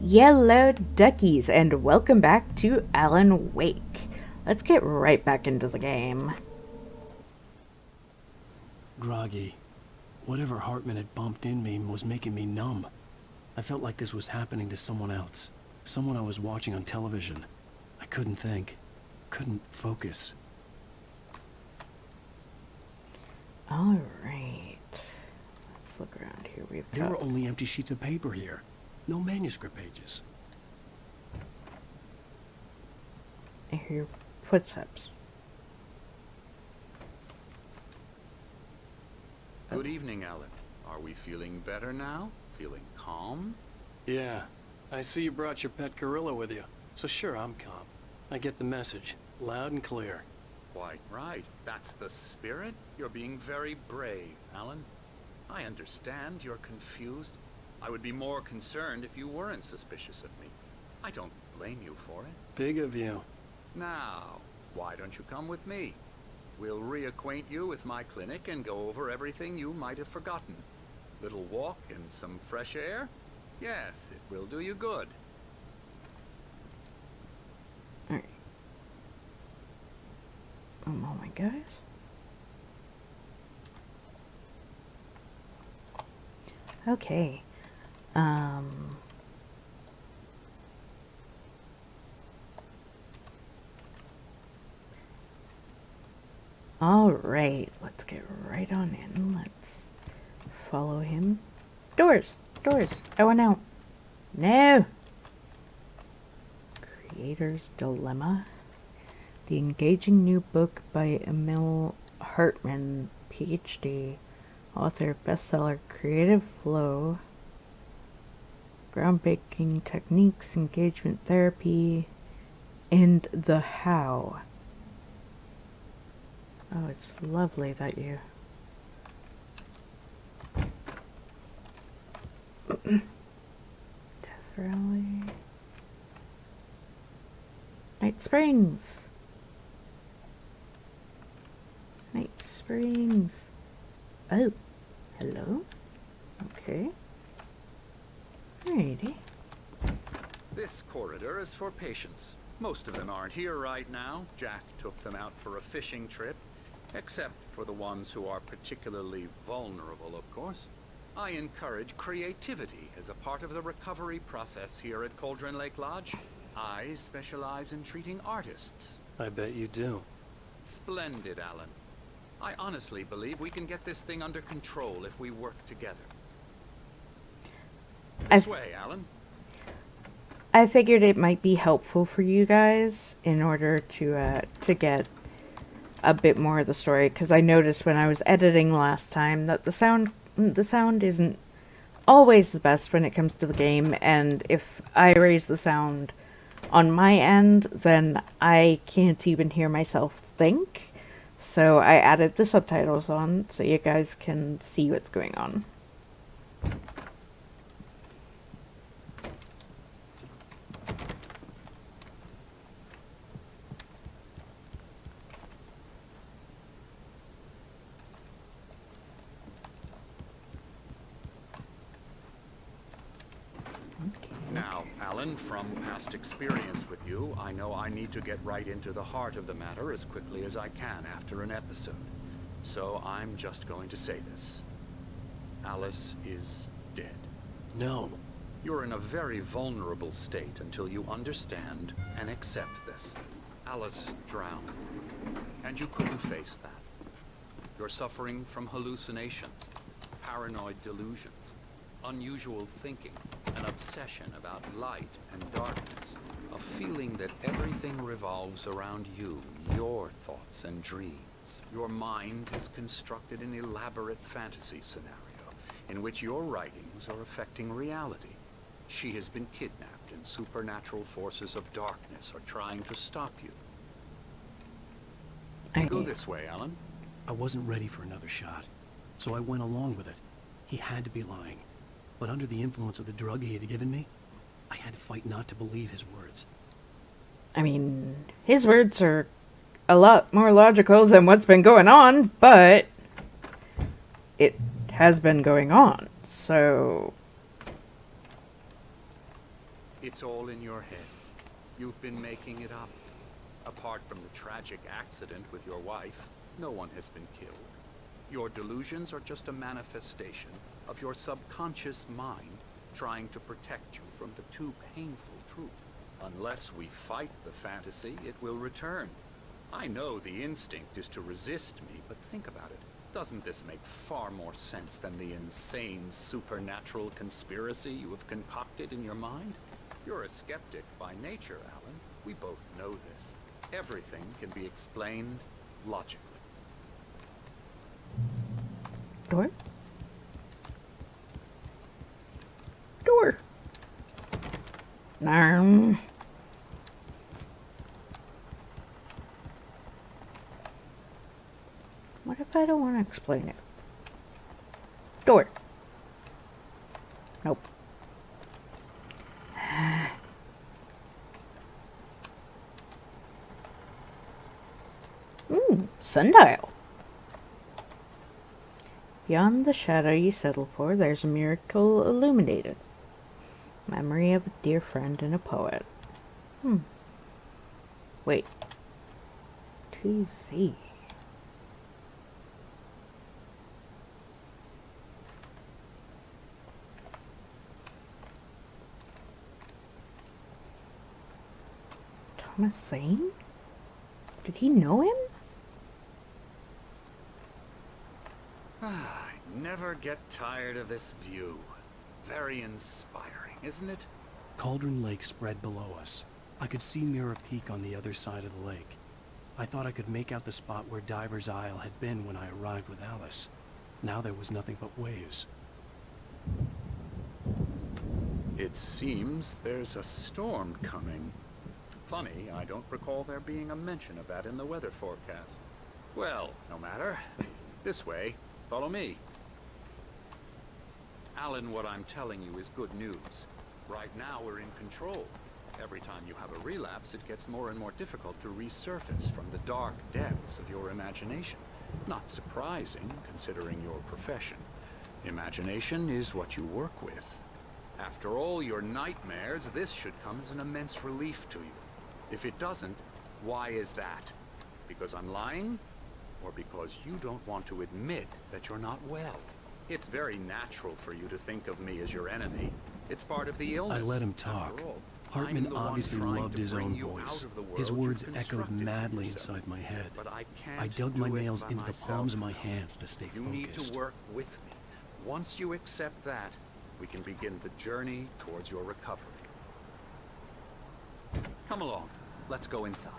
Yellow duckies, and welcome back to Alan Wake. Let's get right back into the game. Groggy. Whatever Hartman had bumped in me was making me numb. I felt like this was happening to someone else. Someone I was watching on television. I couldn't think. Couldn't focus. Alright. Let's look around here. There were only empty sheets of paper here. No manuscript pages. I hear footsteps. Good evening, Alan. Are we feeling better now? Feeling calm? Yeah. I see you brought your pet gorilla with you. So sure, I'm calm. I get the message. Loud and clear. Quite right. That's the spirit. You're being very brave, Alan. I understand you're confused. I would be more concerned if you weren't suspicious of me. I don't blame you for it. Big of you. Now, why don't you come with me? We'll reacquaint you with my clinic and go over everything you might have forgotten. Little walk in some fresh air? Yes, it will do you good. Alright. A moment, guys. Okay. Alright, let's get right on in. Let's follow him. Doors! Doors! I went out. No! Creator's Dilemma. The engaging new book by Emil Hartman, PhD, author, bestseller, Creative Flow, Groundbreaking Techniques, Engagement Therapy, and the How. Oh, it's lovely that you... Death Rally... Night Springs! Night Springs! Oh, hello? Okay. Alrighty. This corridor is for patients. Most of them aren't here right now. Jack took them out for a fishing trip. Except for the ones who are particularly vulnerable, of course. I encourage creativity as a part of the recovery process here at Cauldron Lake Lodge. I specialize in treating artists. I bet you do. Splendid, Alan. I honestly believe we can get this thing under control if we work together. This way, Alan. I figured it might be helpful for you guys in order to get a bit more of the story, because I noticed when I was editing last time that the sound isn't always the best when it comes to the game, and if I raise the sound on my end, then I can't even hear myself think. So I added the subtitles on so you guys can see what's going on. Now, Alan, from past experience with you, I know I need to get right into the heart of the matter as quickly as I can after an episode. So I'm just going to say this. Alice is dead. No. You're in a very vulnerable state until you understand and accept this. Alice drowned, and you couldn't face that. You're suffering from hallucinations, paranoid delusions, unusual thinking, an obsession about light and darkness, a feeling that everything revolves around you, your thoughts and dreams. Your mind has constructed an elaborate fantasy scenario in which your writings are affecting reality. She has been kidnapped and supernatural forces of darkness are trying to stop you. Go this way, Alan. I wasn't ready for another shot, so I went along with it. He had to be lying. But under the influence of the drug he had given me, I had to fight not to believe his words. I mean, his words are a lot more logical than what's been going on, but it has been going on, so... It's all in your head. You've been making it up. Apart from the tragic accident with your wife, no one has been killed. Your delusions are just a manifestation of your subconscious mind trying to protect you from the too painful truth. Unless we fight the fantasy, it will return. I know the instinct is to resist me, but think about it. Doesn't this make far more sense than the insane supernatural conspiracy you have concocted in your mind? You're a skeptic by nature, Alan. We both know this. Everything can be explained logically. Door? Door. Narm. What if I don't want to explain it? Door. Nope. Sundial. Beyond the shadow you settle for, there's a miracle illuminated. Memory of a dear friend and a poet. Wait. To Z. Thomas Zane? Did he know him? I never get tired of this view. Very inspiring, isn't it? Cauldron Lake spread below us. I could see Mirror Peak on the other side of the lake. I thought I could make out the spot where Diver's Isle had been when I arrived with Alice. Now there was nothing but waves. It seems there's a storm coming. Funny, I don't recall there being a mention of that in the weather forecast. Well, no matter. This way. Follow me. Alan, what I'm telling you is good news. Right now we're in control. Every time you have a relapse, it gets more and more difficult to resurface from the dark depths of your imagination. Not surprising, considering your profession. Imagination is what you work with. After all your nightmares, this should come as an immense relief to you. If it doesn't, why is that? Because I'm lying? Or because you don't want to admit that you're not well? It's very natural for you to think of me as your enemy. It's part of the illness. I let him talk. Hartman obviously loved his own voice. His words echoed madly inside my head. I dug my nails into the palms of my hands to stay focused. You need to work with me. Once you accept that, we can begin the journey towards your recovery. Come along. Let's go inside.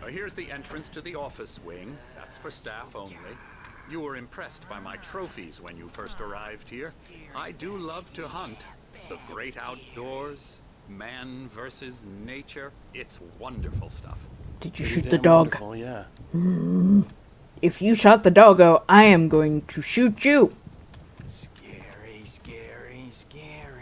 Here's the entrance to the office wing. That's for staff only. You were impressed by my trophies when you first arrived here. I do love to hunt. The great outdoors, man versus nature. It's wonderful stuff. Did you shoot the dog? Wonderful, yeah. If you shot the doggo, I am going to shoot you. Scary, scary, scary.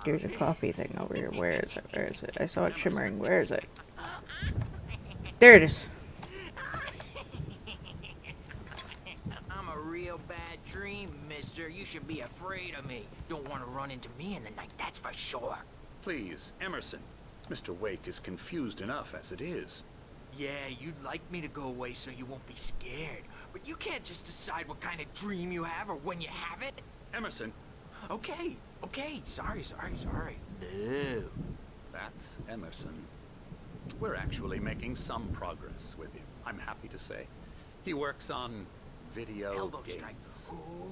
There's a coffee thing over here. Where is it? Where is it? I saw it shimmering. Where is it? There it is. I'm a real bad dream, mister. You should be afraid of me. Don't want to run into me in the night, that's for sure. Please, Emerson. Mr. Wake is confused enough as it is. Yeah, you'd like me to go away so you won't be scared. But you can't just decide what kind of dream you have or when you have it. Emerson. Okay, okay. Sorry. No. That's Emerson. We're actually making some progress with him, I'm happy to say. He works on video Elbow games. strike.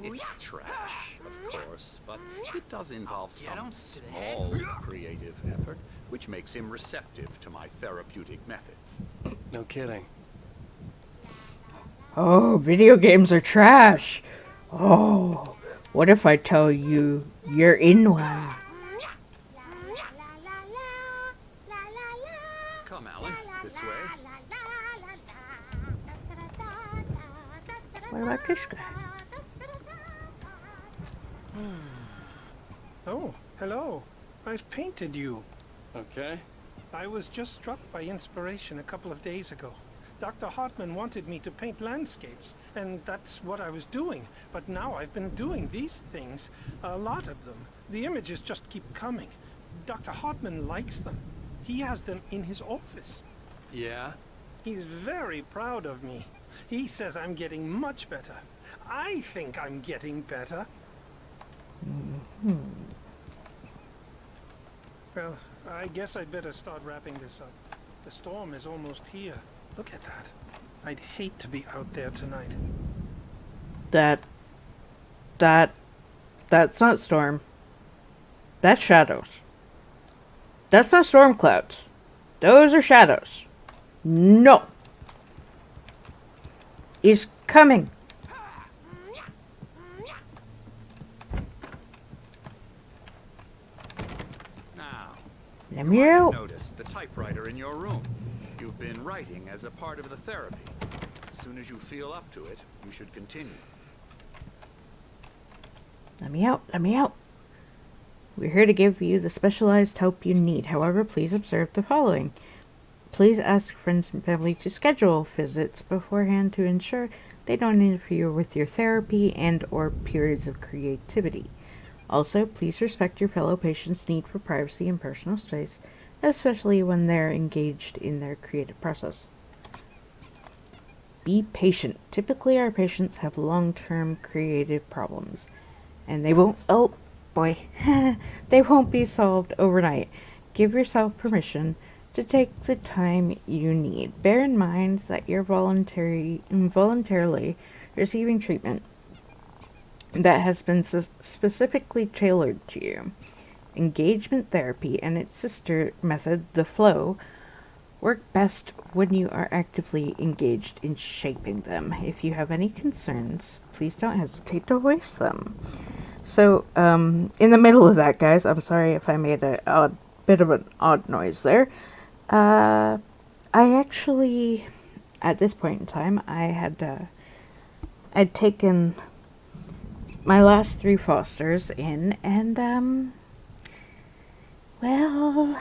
It's trash, of course, but it does involve Get him some to the head. small creative effort, which makes him receptive to my therapeutic methods. No kidding. Oh, video games are trash. Oh, what if I tell you you're in one? Come, Alan, this way. What about this guy? Oh, hello. I've painted you. Okay. I was just struck by inspiration a couple of days ago. Dr. Hartman wanted me to paint landscapes, and that's what I was doing. But now I've been doing these things, a lot of them. The images just keep coming. Dr. Hartman likes them. He has them in his office. Yeah? He's very proud of me. He says I'm getting much better. I think I'm getting better. Well, I guess I'd better start wrapping this up. The storm is almost here. Look at that. I'd hate to be out there tonight. That's not storm. That's shadows. That's not storm clouds. Those are shadows. No. He's coming. Now, Let you me might have out. noticed the typewriter in your room. You've been writing as a part of the therapy. As soon as you feel up to it, you should continue. Let me out. Let me out. We're here to give you the specialized help you need. However, please observe the following. Please ask friends and family to schedule visits beforehand to ensure they don't interfere with your therapy and or periods of creativity. Also, please respect your fellow patients' need for privacy and personal space, especially when they're engaged in their creative process. Be patient. Typically, our patients have long-term creative problems, and they won't, oh boy, they won't be solved overnight. Give yourself permission to take the time you need. Bear in mind that you're involuntarily receiving treatment that has been specifically tailored to you. Engagement therapy and its sister method, the flow, work best when you are actively engaged in shaping them. If you have any concerns, please don't hesitate to voice them. So, in the middle of that, guys, I'm sorry if I made a bit of an odd noise there. I actually, at this point in time, I'd taken my last 3 fosters in, and, well,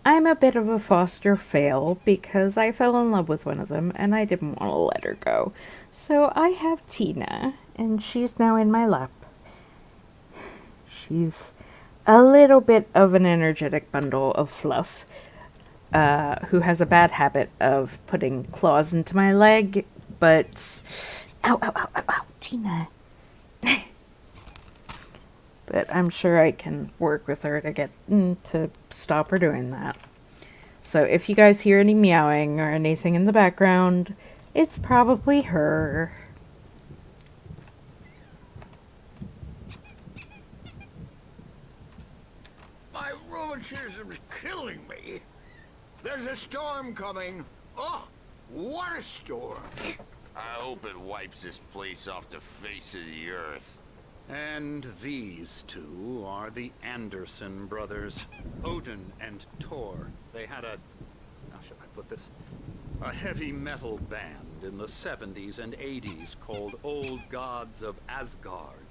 I'm a bit of a foster fail because I fell in love with one of them and I didn't want to let her go. So I have Tina, and she's now in my lap. She's a little bit of an energetic bundle of fluff, who has a bad habit of putting claws into my leg, but... Ow, ow, ow, ow, ow, Tina. But I'm sure I can work with her to get to stop her doing that. So if you guys hear any meowing or anything in the background, it's probably her. My rheumatism's killing me. There's a storm coming. Oh, what a storm. I hope it wipes this place off the face of the earth. And these two are the Anderson brothers, Odin and Tor. They had how should I put this? A heavy metal band in the 70s and 80s called Old Gods of Asgard.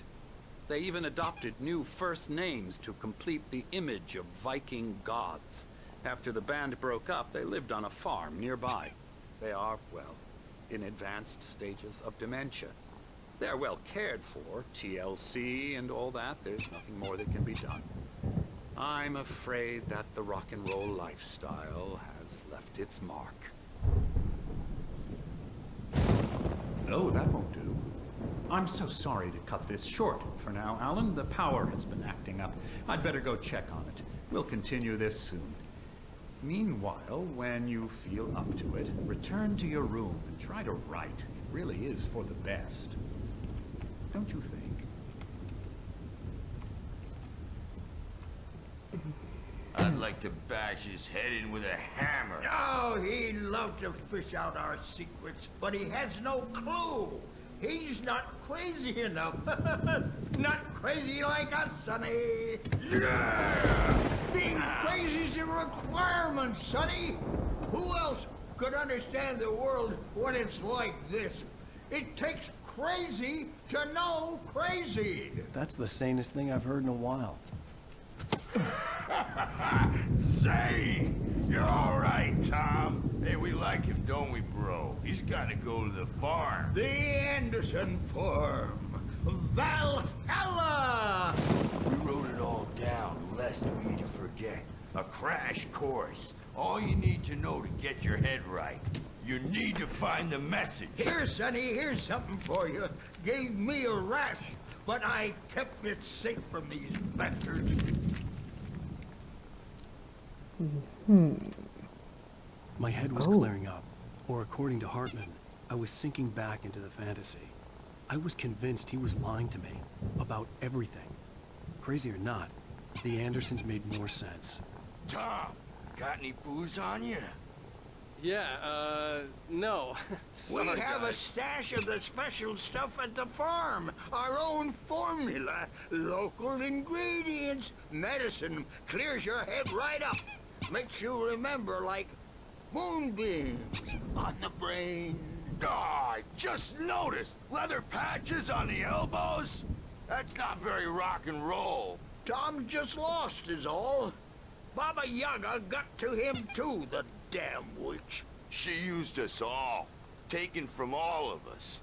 They even adopted new first names to complete the image of Viking gods. After the band broke up, they lived on a farm nearby. They are, well, in advanced stages of dementia. They're well cared for, TLC and all that. There's nothing more that can be done. I'm afraid that the rock and roll lifestyle has left its mark. No, that won't do. I'm so sorry to cut this short for now, Alan. The power has been acting up. I'd better go check on it. We'll continue this soon. Meanwhile, when you feel up to it, return to your room and try to write. It really is for the best. Don't you think? I'd like to bash his head in with a hammer. Oh, he'd love to fish out our secrets, but he has no clue. He's not crazy enough. Not crazy like us, Sonny. Yeah! Being crazy's a requirement, Sonny. Who else could understand the world when it's like this? It takes crazy to know crazy. That's the sanest thing I've heard in a while. Zane, you're all right. Tom. Hey, we like him, don't we, bro? He's gotta go to the farm. The Anderson Farm. Valhalla! We wrote it all down, lest we forget. A crash course. All you need to know to get your head right. You need to find the message. Here, Sonny, here's something for you. Gave me a rash, but I kept it safe from these bastards. My head was clearing up, or according to Hartman, I was sinking back into the fantasy. I was convinced he was lying to me about everything. Crazy or not, the Andersons made more sense. Tom, got any booze on you? Yeah, no. We Sorry, have a guys. stash of the special stuff at the farm. Our own formula. Local ingredients. Medicine clears your head right up. Makes you remember like moonbeams on the brain. Oh, I just noticed. Leather patches on the elbows? That's not very rock and roll. Tom just lost is all. Baba Yaga got to him too, the damn witch. She used us all. Taken from all of us.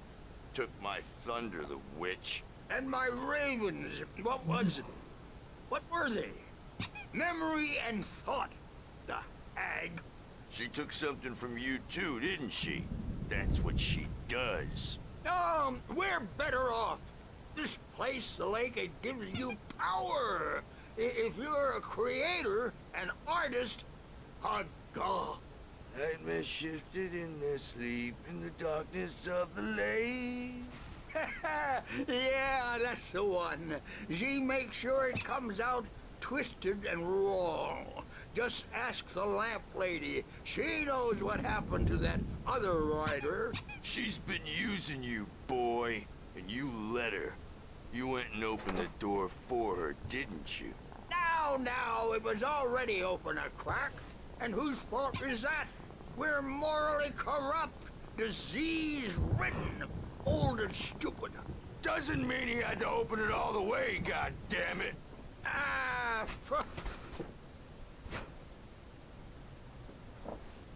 Took my thunder, the witch. And my ravens, what was it? What were they? Memory and thought, the hag. She took something from you too, didn't she? That's what she does. We're better off. This place, the lake, it gives you power. If you're a creator, an artist, a god. Nightmare shifted in their sleep in the darkness of the lake. Yeah, that's the one. She makes sure it comes out twisted and wrong. Just ask the lamp lady. She knows what happened to that other rider. She's been using you, boy, and you let her. You went and opened the door for her, didn't you? Now, it was already open a crack. And whose fault is that? We're morally corrupt, disease-ridden, old and stupid. Doesn't mean he had to open it all the way, goddammit.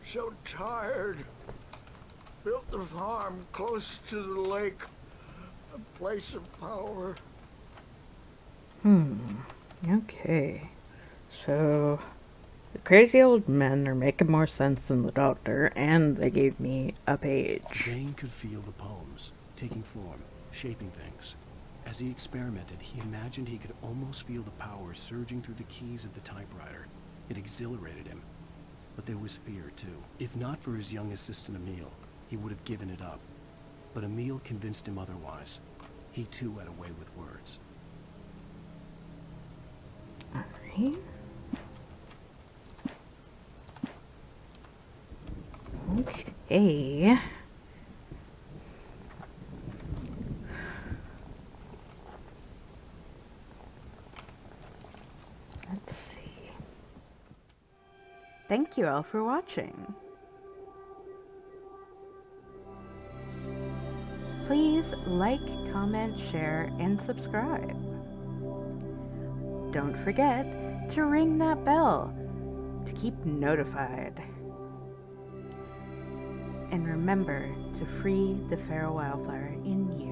So tired. Built the farm close to the lake. A place of power. Okay. So, the crazy old men are making more sense than the doctor, and they gave me a page. Zane could feel the poems, taking form, shaping things. As he experimented, he imagined he could almost feel the power surging through the keys of the typewriter. It exhilarated him. But there was fear, too. If not for his young assistant Emil, he would have given it up. But Emil convinced him otherwise. He too had a way with words. Alright. Okay. Let's see. Thank you all for watching. Please like, comment, share, and subscribe. Don't forget to ring that bell to keep notified. And remember to free the feral wildflower in you.